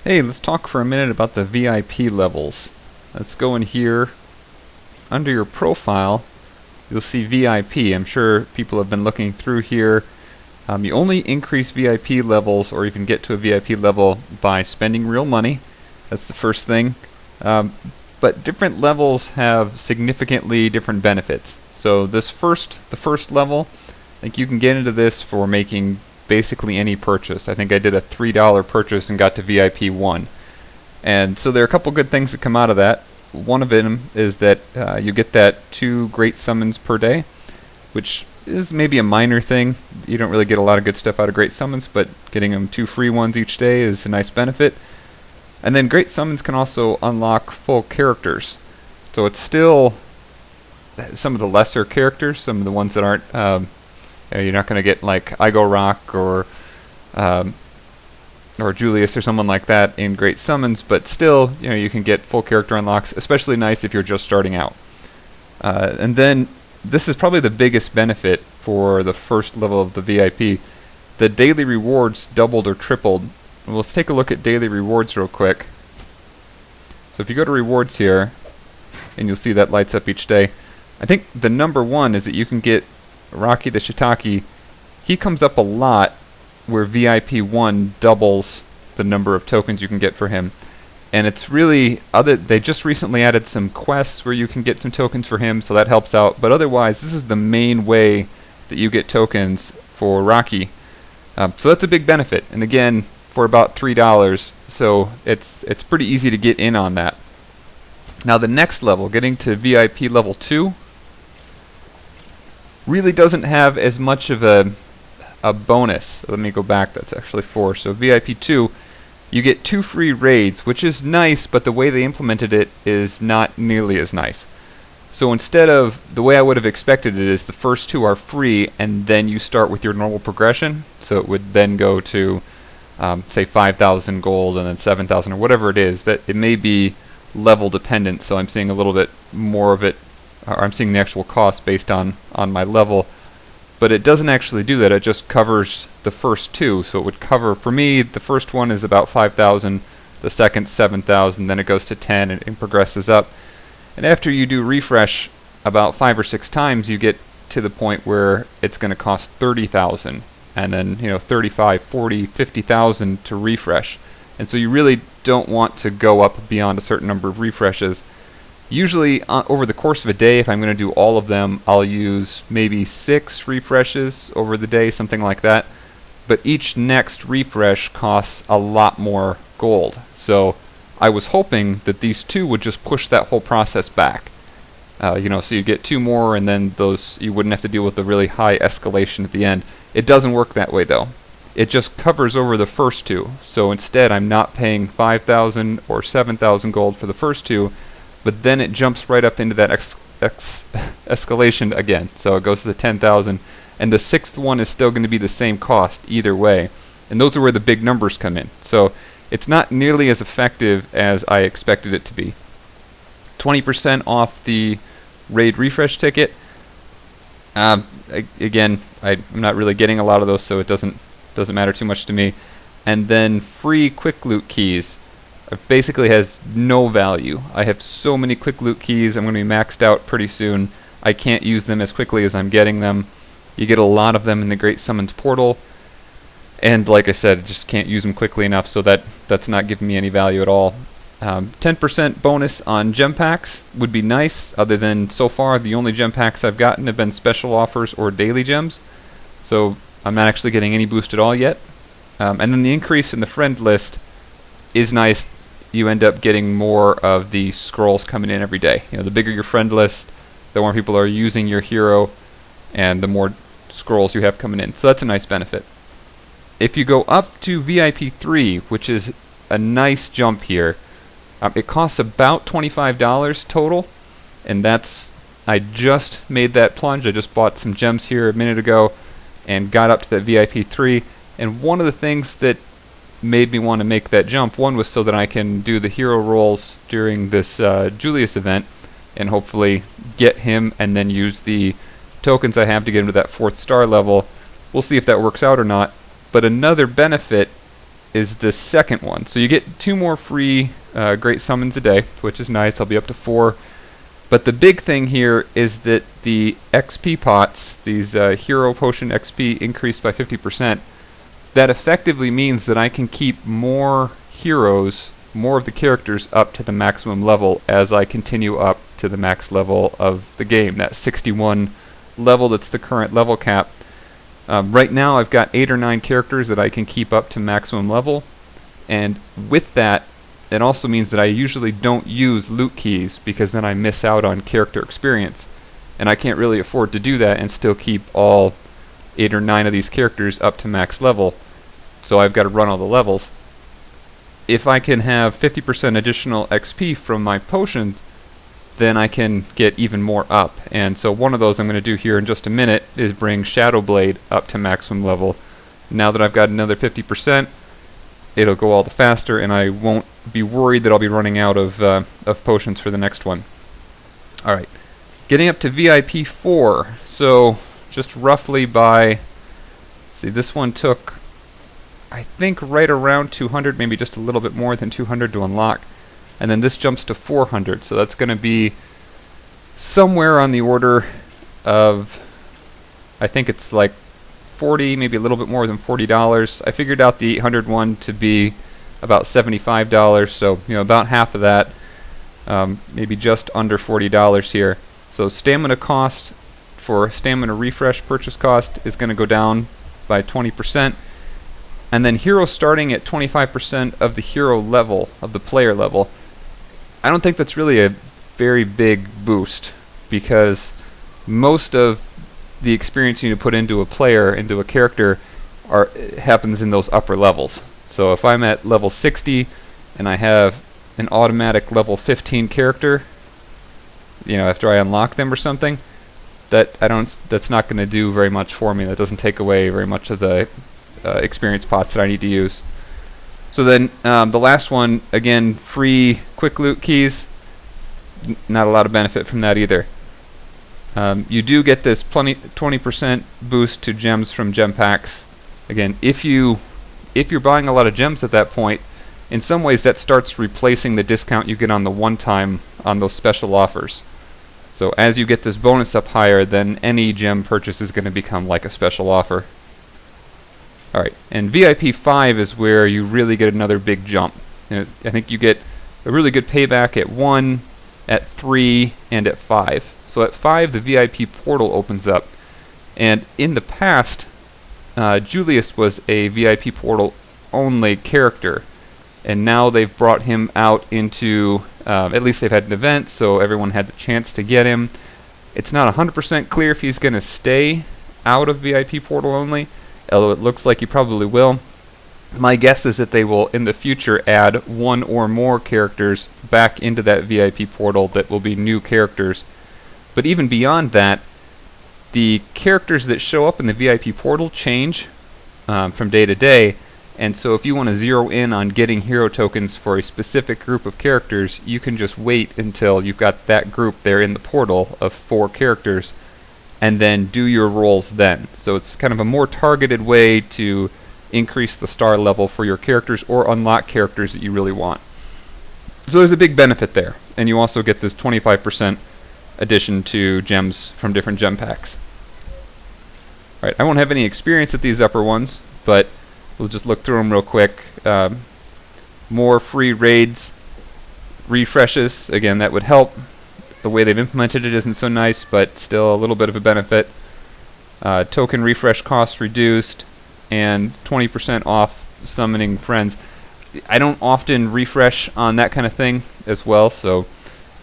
Hey, let's talk for a minute about the VIP levels. Let's go in here. Under your profile, you'll see VIP. I'm sure people have been looking through here. You only increase VIP levels, or even get to a VIP level, by spending real money. That's the first thing. But different levels have significantly different benefits. So the first level, I think you can get into this for making basically any purchase. I think I did a $3 purchase and got to VIP 1. And so there are a couple good things that come out of that. One of them is that you get that 2 great summons per day, which is maybe a minor thing. You don't really get a lot of good stuff out of great summons, but getting them 2 free ones each day is a nice benefit. And then great summons can also unlock full characters. So it's still some of the lesser characters, some of the ones that aren't you're not going to get like IGOROK or Julius or someone like that in great summons, but still, you can get full character unlocks, especially nice if you're just starting out. And then this is probably the biggest benefit for the first level of the VIP. The daily rewards doubled or tripled. Well, let's take a look at daily rewards real quick. So if you go to rewards here, and you'll see that lights up each day. I think the number one is that you can get Rocky the Shiitake. He comes up a lot, where VIP 1 doubles the number of tokens you can get for him. And it's really, they just recently added some quests where you can get some tokens for him, so that helps out. But otherwise, this is the main way that you get tokens for Rocky. So that's a big benefit. And again, for about $3, so it's pretty easy to get in on that. Now the next level, getting to VIP level 2, really doesn't have as much of a bonus. Let me go back, that's actually 4. So VIP 2, you get 2 free raids, which is nice, but the way they implemented it is not nearly as nice. So instead of, the way I would have expected it is the first 2 are free, and then you start with your normal progression. So it would then go to, say 5,000 gold and then 7,000 or whatever it is. That it may be level dependent, so I'm seeing a little bit more of it, or I'm seeing the actual cost based on my level. But it doesn't actually do that, it just covers the first 2. So it would cover, for me, the first one is about 5,000, the second 7,000, then it goes to 10 and progresses up. And after you do refresh about 5 or 6 times, you get to the point where it's going to cost 30,000, and then 35, 40, 50,000 to refresh. And so you really don't want to go up beyond a certain number of refreshes. Usually, over the course of a day, if I'm going to do all of them, I'll use maybe 6 refreshes over the day, something like that. But each next refresh costs a lot more gold. So I was hoping that these 2 would just push that whole process back. So you get 2 more, and then those you wouldn't have to deal with the really high escalation at the end. It doesn't work that way, though. It just covers over the first 2. So instead, I'm not paying 5,000 or 7,000 gold for the first 2, but then it jumps right up into that escalation again. So it goes to the 10,000, and the 6th one is still going to be the same cost either way. And those are where the big numbers come in. So it's not nearly as effective as I expected it to be. 20% off the raid refresh ticket. Again, I'm not really getting a lot of those, so it doesn't matter too much to me. And then free quick loot keys. Basically has no value. I have so many quick loot keys, I'm going to be maxed out pretty soon. I can't use them as quickly as I'm getting them. You get a lot of them in the Great Summons portal, and like I said, just can't use them quickly enough, so that's not giving me any value at all. 10% bonus on gem packs would be nice, other than so far the only gem packs I've gotten have been special offers or daily gems, so I'm not actually getting any boost at all yet. And then the increase in the friend list is nice. You end up getting more of the scrolls coming in every day. The bigger your friend list, the more people are using your hero, and the more scrolls you have coming in. So that's a nice benefit. If you go up to VIP 3, which is a nice jump here, it costs about $25 total, and I just made that plunge. I just bought some gems here a minute ago and got up to that VIP 3, and one of the things that made me want to make that jump, one was so that I can do the hero rolls during this Julius event and hopefully get him and then use the tokens I have to get him to that 4th star level. We'll see if that works out or not. But another benefit is the second one. So you get 2 more free great summons a day, which is nice. I'll be up to 4. But the big thing here is that the XP pots, these hero potion XP increased by 50%, that effectively means that I can keep more heroes, more of the characters up to the maximum level as I continue up to the max level of the game, that 61 level that's the current level cap. Right now I've got 8 or 9 characters that I can keep up to maximum level, and with that, it also means that I usually don't use loot keys because then I miss out on character experience, and I can't really afford to do that and still keep all 8 or 9 of these characters up to max level, so I've got to run all the levels. If I can have 50% additional XP from my potions, then I can get even more up, and so one of those I'm going to do here in just a minute is bring Shadow Blade up to maximum level. Now that I've got another 50%, it'll go all the faster, and I won't be worried that I'll be running out of potions for the next one. Alright, getting up to VIP 4, so just roughly by, see, this one took, I think, right around 200, maybe just a little bit more than 200 to unlock, and then this jumps to 400, so that's going to be somewhere on the order of, I think it's like 40, maybe a little bit more than $40. I figured out the 800 one to be about $75, so about half of that, maybe just under $40 here. So stamina cost for stamina refresh purchase cost is going to go down by 20%, and then heroes starting at 25% of the hero level, of the player level. I don't think that's really a very big boost, because most of the experience you need to put into a player, into a character, happens in those upper levels. So if I'm at level 60 and I have an automatic level 15 character, after I unlock them or something, that's not going to do very much for me. That doesn't take away very much of the experience pots that I need to use. So then the last one, again, free quick loot keys. Not a lot of benefit from that either. You do get this 20% boost to gems from gem packs. Again, if you're buying a lot of gems at that point, in some ways that starts replacing the discount you get on the one-time on those special offers. So as you get this bonus up higher, then any gem purchase is going to become like a special offer. Alright, and VIP 5 is where you really get another big jump. I think you get a really good payback at 1, at 3, and at 5. So at 5, the VIP portal opens up. And in the past, Julius was a VIP portal only character. And now they've brought him out into, at least they've had an event, so everyone had the chance to get him. It's not 100% clear if he's going to stay out of VIP portal only, although it looks like he probably will. My guess is that they will, in the future, add 1 or more characters back into that VIP portal that will be new characters. But even beyond that, the characters that show up in the VIP portal change from day to day, and so if you want to zero in on getting hero tokens for a specific group of characters, you can just wait until you've got that group there in the portal of 4 characters, and then do your rolls then. So it's kind of a more targeted way to increase the star level for your characters or unlock characters that you really want. So there's a big benefit there, and you also get this 25% addition to gems from different gem packs. Alright, I won't have any experience at these upper ones, but we'll just look through them real quick. More free raids, refreshes, again, that would help. The way they've implemented it isn't so nice, but still a little bit of a benefit. Token refresh cost reduced, and 20% off summoning friends. I don't often refresh on that kind of thing as well, so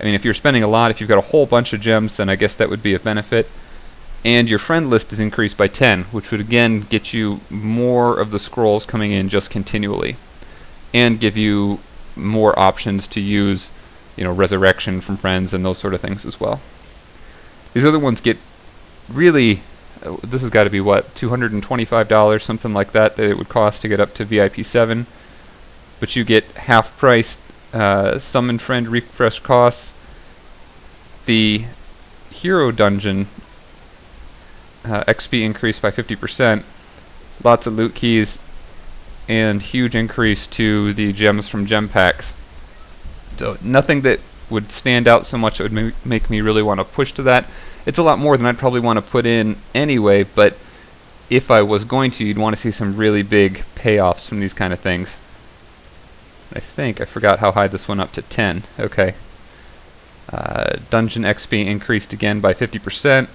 I mean, if you're spending a lot, if you've got a whole bunch of gems, then I guess that would be a benefit. And your friend list is increased by 10, which would again get you more of the scrolls coming in just continually, and give you more options to use, resurrection from friends and those sort of things as well. These other ones get really, this has got to be what, $225, something like that it would cost to get up to VIP 7, but you get half-priced summon friend refresh costs. The hero dungeon XP increased by 50%. Lots of loot keys. and huge increase to the gems from gem packs. So nothing that would stand out so much that would make me really want to push to that. It's a lot more than I'd probably want to put in anyway, but if I was going to, you'd want to see some really big payoffs from these kind of things. I think I forgot how high this went up to 10. Okay. Dungeon XP increased again by 50%.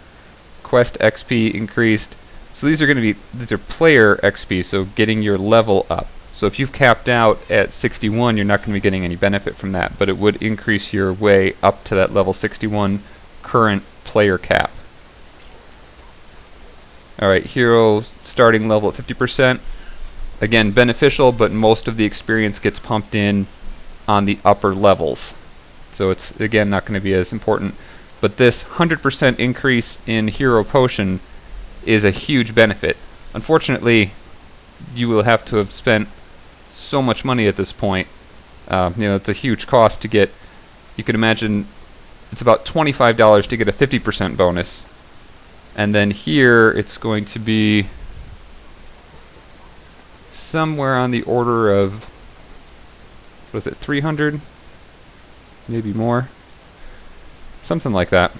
Quest XP increased. So these are player XP, so getting your level up. So if you've capped out at 61, you're not going to be getting any benefit from that, but it would increase your way up to that level 61 current player cap. Alright, hero starting level at 50%. Again, beneficial, but most of the experience gets pumped in on the upper levels. So it's, again, not going to be as important. But this 100% increase in hero potion is a huge benefit. Unfortunately, you will have to have spent so much money at this point. It's a huge cost to get. You can imagine it's about $25 to get a 50% bonus. And then here it's going to be somewhere on the order of, was it 300? Maybe more. Something like that.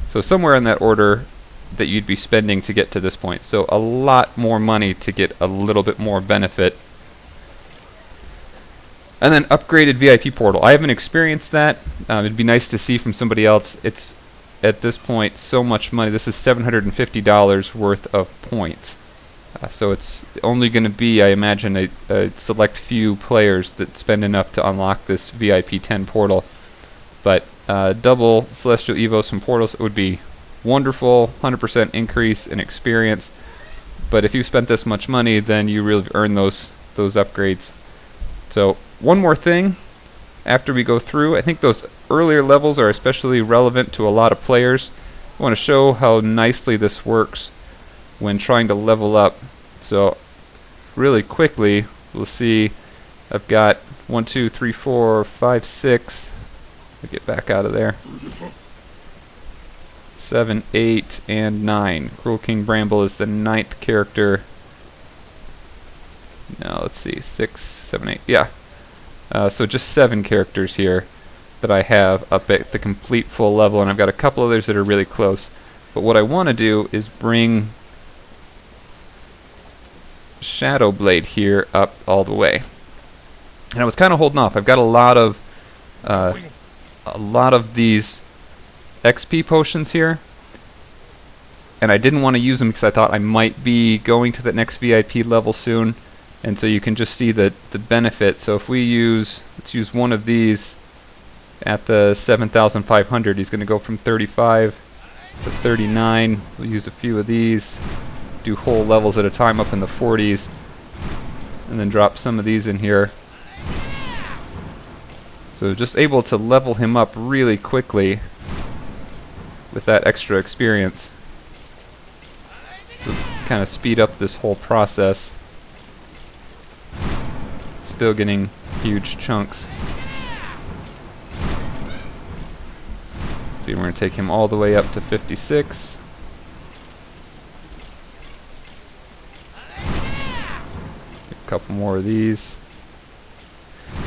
So somewhere in that order that you'd be spending to get to this point. So a lot more money to get a little bit more benefit. And then upgraded VIP portal. I haven't experienced that. It'd be nice to see from somebody else. It's, at this point, so much money. This is $750 worth of points. So it's only going to be, I imagine, a select few players that spend enough to unlock this VIP 10 portal. But double Celestial Evos from portals would be wonderful, 100% increase in experience. But if you spent this much money, then you really earn those upgrades. So one more thing after we go through. I think those earlier levels are especially relevant to a lot of players. I want to show how nicely this works when trying to level up. So really quickly, we'll see I've got 1, 2, 3, 4, 5, 6. Let me get back out of there. 7, 8, and 9. Cruel King Bramble is the 9th character. Now let's see, 6, 7, 8. Yeah. So just 7 characters here that I have up at the complete full level, and I've got a couple others that are really close. But what I want to do is bring Shadowblade here up all the way. And I was kind of holding off. I've got a lot of these XP potions here, and I didn't want to use them because I thought I might be going to the next VIP level soon, and so you can just see the benefit. So if we let's use one of these at the 7,500, he's going to go from 35 to 39. We'll use a few of these, do whole levels at a time up in the 40s, and then drop some of these in here. So just able to level him up really quickly with that extra experience. So kind of speed up this whole process. Still getting huge chunks. See, we're going to take him all the way up to 56. A couple more of these.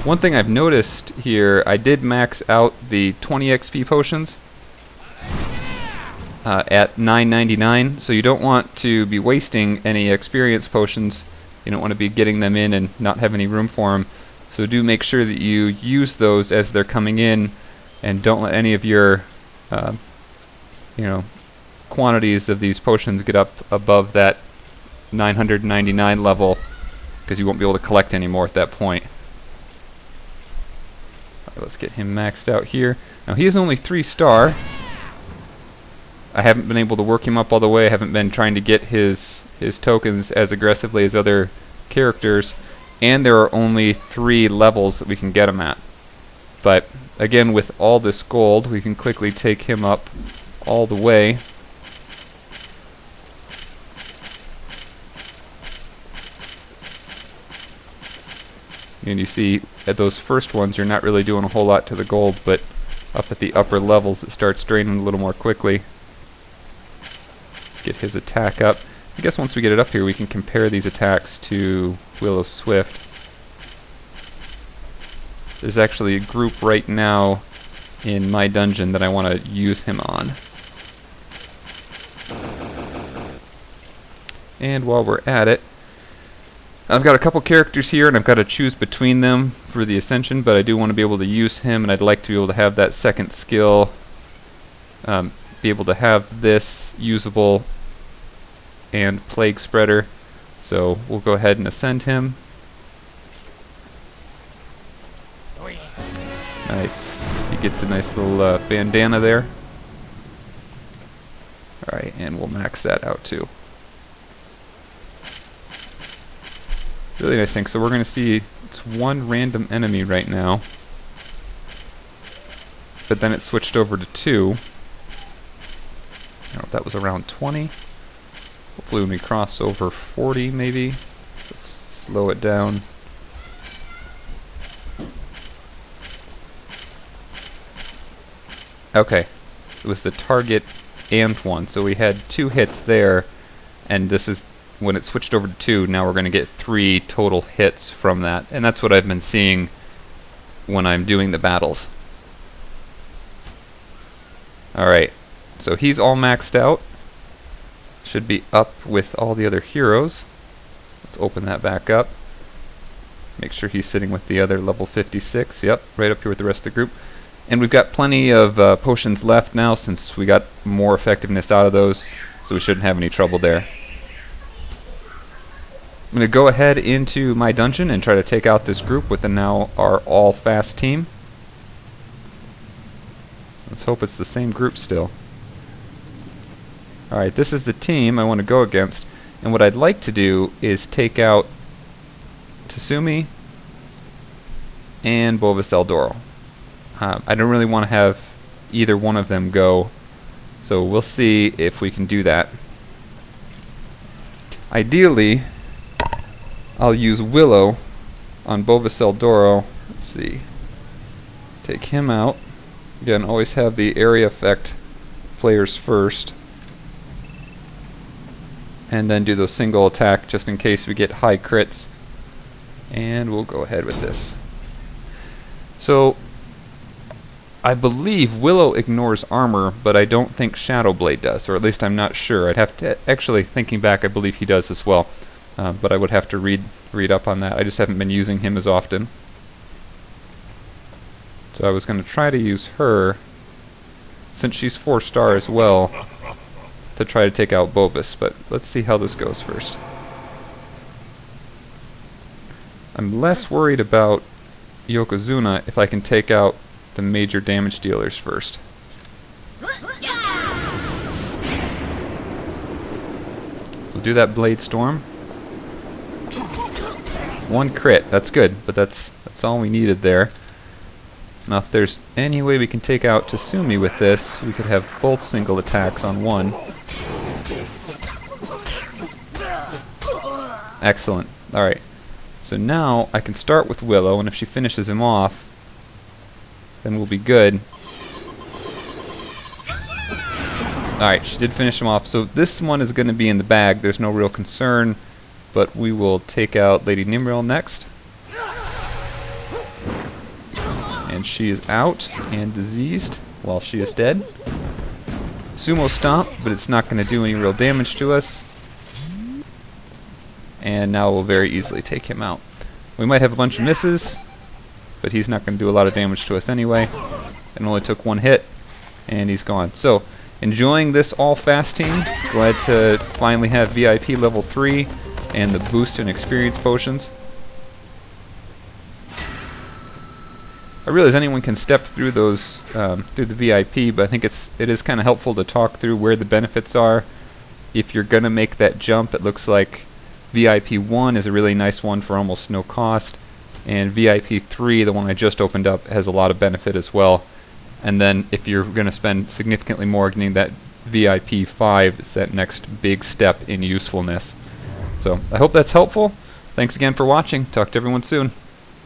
One thing I've noticed here, I did max out the 20 XP potions at $9.99, so you don't want to be wasting any experience potions. You don't want to be getting them in and not have any room for them. So do make sure that you use those as they're coming in, and don't let any of your quantities of these potions get up above that 999 level, because you won't be able to collect any more at that point. Let's get him maxed out here. Now he is only 3-star. I haven't been able to work him up all the way. I haven't been trying to get his tokens as aggressively as other characters, and there are only 3 levels that we can get him at. But again, with all this gold, we can quickly take him up all the way. And you see, at those first ones, you're not really doing a whole lot to the gold, but up at the upper levels, it starts draining a little more quickly. Get his attack up. I guess once we get it up here, we can compare these attacks to Willow Swift. There's actually a group right now in my dungeon that I want to use him on. And while we're at it, I've got a couple characters here, and I've got to choose between them for the Ascension, but I do want to be able to use him, and I'd like to be able to have that second skill, be able to have this usable and Plague Spreader. So we'll go ahead and ascend him. Nice. He gets a nice little bandana there. Alright, and we'll max that out too. Really nice thing. So we're going to see it's one random enemy right now, but then it switched over to 2. I don't know if that was around 20. Hopefully when we cross over 40 maybe. Let's slow it down. Okay. It was the target and 1. So we had 2 hits there, and this is when it switched over to 2, now we're going to get 3 total hits from that. And that's what I've been seeing when I'm doing the battles. Alright, so he's all maxed out. Should be up with all the other heroes. Let's open that back up. Make sure he's sitting with the other level 56. Yep, right up here with the rest of the group. And we've got plenty of potions left now since we got more effectiveness out of those, so we shouldn't have any trouble there. I'm going to go ahead into my dungeon and try to take out this group with now our all-fast team. Let's hope it's the same group still. Alright, this is the team I want to go against, and what I'd like to do is take out Tsumi and Bovus El Doro. I don't really want to have either one of them go, so we'll see if we can do that. Ideally, I'll use Willow on Bovus El Doro. Let's see. Take him out. Again, always have the area effect players first. And then do those single attack just in case we get high crits. And we'll go ahead with this. So, I believe Willow ignores armor, but I don't think Shadow Blade does, or at least I'm not sure. I'd have to, actually, thinking back, I believe he does as well. But I would have to read up on that. I just haven't been using him as often. So I was going to try to use her, since she's 4-star as well, to try to take out Bovus, but let's see how this goes first. I'm less worried about Yokozuna if I can take out the major damage dealers first. So do that Blade Storm. 1 crit, that's good, but that's all we needed there. Now if there's any way we can take out Tsumi with this, we could have both single attacks on 1. Excellent. Alright. So now I can start with Willow, and if she finishes him off, then we'll be good. Alright, she did finish him off. So this one is going to be in the bag. There's no real concern. But we will take out Lady Nimriel next. And she is out and diseased while she is dead. Sumo Stomp, but it's not going to do any real damage to us. And now we'll very easily take him out. We might have a bunch of misses, but he's not going to do a lot of damage to us anyway. And only took 1 hit, and he's gone. So, enjoying this all-fast team. Glad to finally have VIP level 3 and the boost in experience potions. I realize anyone can step through those through the VIP, but I think it is kind of helpful to talk through where the benefits are. If you're gonna make that jump, it looks like VIP 1 is a really nice one for almost no cost, and VIP 3, the one I just opened up, has a lot of benefit as well. And then if you're gonna spend significantly more getting that VIP 5, it's that next big step in usefulness. So I hope that's helpful. Thanks again for watching. Talk to everyone soon.